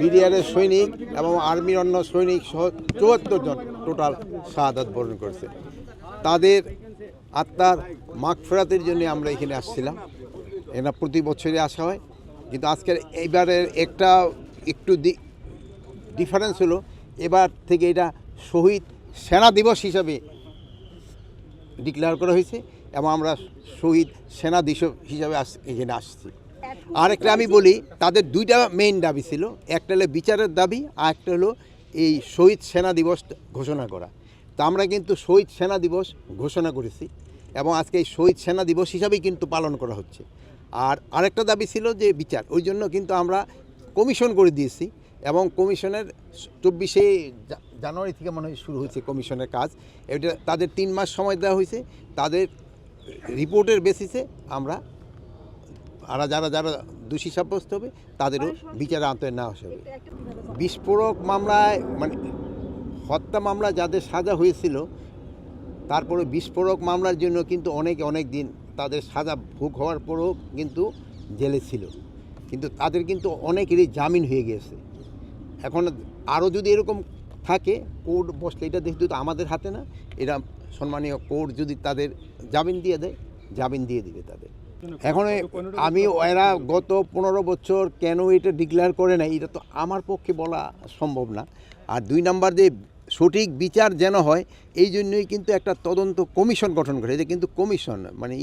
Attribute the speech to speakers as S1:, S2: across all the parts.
S1: বিডিআরের সৈনিক এবং আর্মির অন্য সৈনিক সহ ৭৪ জন টোটাল শাহাদাত বরণ করেছে। তাদের আত্মার মাগফিরাতের জন্য আমরা এখানে আসছিলাম। এরা প্রতি বছরই আসা হয়, কিন্তু আজকের এইবারের একটু ডিফারেন্স হলো, এবার থেকে এটা শহীদ সেনা দিবস হিসাবে ডিক্লেয়ার করা হয়েছে এবং আমরা শহীদ সেনা দিবস হিসাবে এখানে আসছি। আরেকটা আমি বলি, তাদের দুইটা মেইন দাবি ছিল, একটা হলো বিচারের দাবি, আর একটা হলো এই শহীদ সেনা দিবস ঘোষণা করা। তা আমরা কিন্তু শহীদ সেনা দিবস ঘোষণা করেছি এবং আজকে এই শহীদ সেনা দিবস হিসাবেই কিন্তু পালন করা হচ্ছে। আর আরেকটা দাবি ছিল যে বিচার, ওই জন্য কিন্তু আমরা কমিশন করে দিয়েছি এবং কমিশনের 24শে জানুয়ারি থেকে মনে হয় শুরু হয়েছে কমিশনের কাজ। এটা তাদের 3 মাস সময় দেওয়া হয়েছে। তাদের রিপোর্টের বেসিসে আমরা যারা দোষী সাব্যস্ত হবে তাদেরও বিচারে আওতায় নেওয়া হবে। বিস্ফোরক মামলায় মানে হত্যা মামলা যাদের সাজা হয়েছিল, তারপরে বিস্ফোরক মামলার জন্য কিন্তু অনেক দিন তাদের সাজা ভোগ হওয়ার পরেও কিন্তু জেলে ছিল, কিন্তু তাদের কিন্তু অনেকেরই জামিন হয়ে গিয়েছে। এখন আরও যদি এরকম থাকে, কোর্ট বসলে, এটা দেখতে তো আমাদের হাতে না, এরা সম্মানীয় কোর্ট যদি তাদের জামিন দিয়ে দেয়, জামিন দিয়ে দিবে তাদের। এখন এরা গত 15 বছর কেন এটা ডিক্লেয়ার করে না, এটা তো আমার পক্ষে বলা সম্ভব না। আর 2 নাম্বার যে সঠিক বিচার যেন হয়, এই জন্যই কিন্তু একটা তদন্ত কমিশন গঠন করে। এটা কিন্তু কমিশন মানে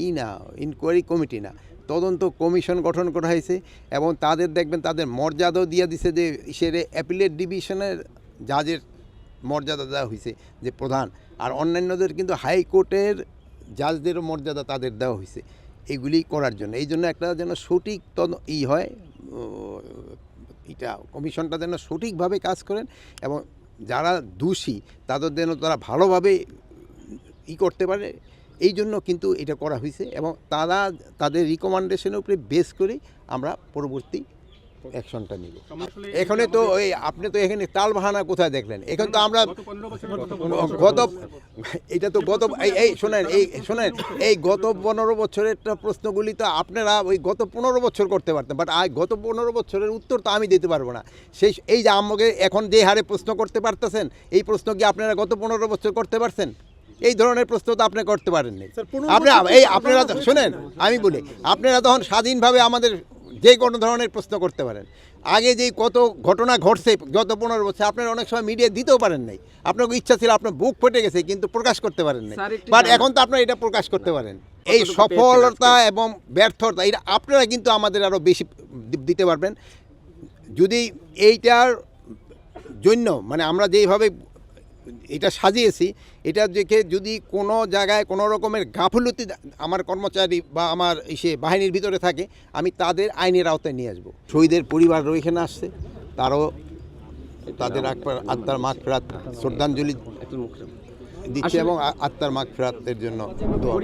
S1: ইনকোয়ারি কমিটি না, তদন্ত কমিশন গঠন করা হয়েছে এবং তাদের দেখবেন তাদের মর্যাদাও দিয়ে দিছে, যে সেরে অ্যাপিলেট ডিভিশনের জাজের মর্যাদা দেওয়া হয়েছে যে প্রধান, আর অন্যান্যদের কিন্তু হাইকোর্টের জাজদেরও মর্যাদা তাদের দেওয়া হয়েছে এগুলি করার জন্য। এই জন্য একটা যেন সঠিক হয়, এটা কমিশনটা যেন সঠিকভাবে কাজ করেন এবং যারা দোষী তাদের যেন তারা ভালোভাবে করতে পারে, এই জন্য কিন্তু এটা করা হয়েছে এবং তাদের রিকমেন্ডেশনের উপরে বেস করে আমরা পরবর্তী অ্যাকশনটা নিব। এখানে তো আপনি তো এখানে তাল বাহানা কোথায় দেখলেন? এখন তো আমরা গত 15 বছরের প্রশ্নগুলি তো আপনারা ওই গত 15 বছর করতে পারতেন, বাট গত 15 বছরের উত্তর তো আমি দিতে পারবো না। এই যে আমাকে এখন যে হারে প্রশ্ন করতে পারতেছেন, এই প্রশ্ন কি আপনারা গত 15 বছর করতে পারছেন? এই ধরনের প্রশ্ন তো আপনি করতে পারেননি। আপনারা শোনেন, আমি বলি, আপনারা তখন স্বাধীনভাবে আমাদের যে কোনো ধরনের প্রশ্ন করতে পারেন। আগে যেই কত ঘটনা ঘটছে গত 15 বছর, আপনারা অনেক সময় মিডিয়া দিতেও পারেন নাই। আপনার ইচ্ছা ছিল, আপনার বুক ফেটে গেছে, কিন্তু প্রকাশ করতে পারেন নাই। বাট এখন তো আপনারা এটা প্রকাশ করতে পারেন। এই সফলতা এবং ব্যর্থতা এটা আপনারা কিন্তু আমাদের আরও বেশি দিতে পারবেন যদি এইটার জন্য, মানে আমরা যেইভাবে এটা সাজিয়েছি, এটা দেখে যদি কোনো জায়গায় কোনো রকমের গাফলতি আমার কর্মচারী বা আমার বাহিনীর ভিতরে থাকে, আমি তাদের আইনের আওতায় নিয়ে আসবো। শহীদের পরিবারও এখানে আসছে, তারাও তাদের আত্মার মাগফিরাত শ্রদ্ধাঞ্জলি দিচ্ছে এবং আত্মার মাগফিরাতের জন্য দোয়া।